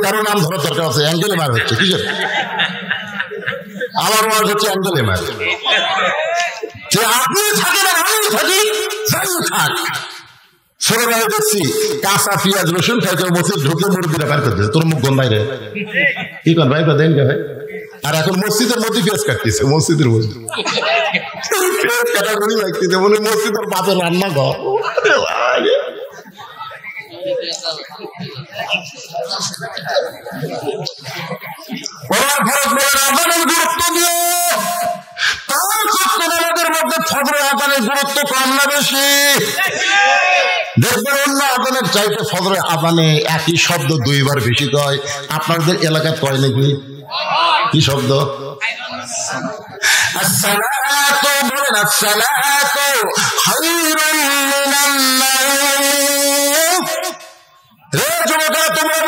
কারো নাম ধরার দরকার আছে, অ্যাঙ্গেলে মার হচ্ছে কিসের? আমার মার হচ্ছে অ্যাঙ্গেলে মার। যে আপনি থাকেন আর আমি থাকি, যাই থাক। ছোটবেলায় দেখছি কাঁচা পেঁয়াজ রসুন খাইতে মসজিদ ঢুকে মুরব্বীরা বাইর করতেছে, তোর মুখ গন্ধাই রে, কি কর ভাই দেন কে ভাই? আর এখন মসজিদের মধ্যে পেঁয়াজ কাটতেছে, মসজিদের মধ্যে ক্যাটাগরি লাগতেছে, মনে মসজিদের বাপের রান্না ঘর। গুরুত্ব দিও, আমাদের মধ্যে ফজরের আযানের গুরুত্ব কম না বেশি? দেখবেন অন্য আযানের চাইতে ফজরের আযানে একই শব্দ দুইবার বেশি কয়। আপনাদের এলাকায় কয় নাকি? কি শব্দ? আসসালাতু, বলেন আসসালাতু খায়রুম মিনান নাওম।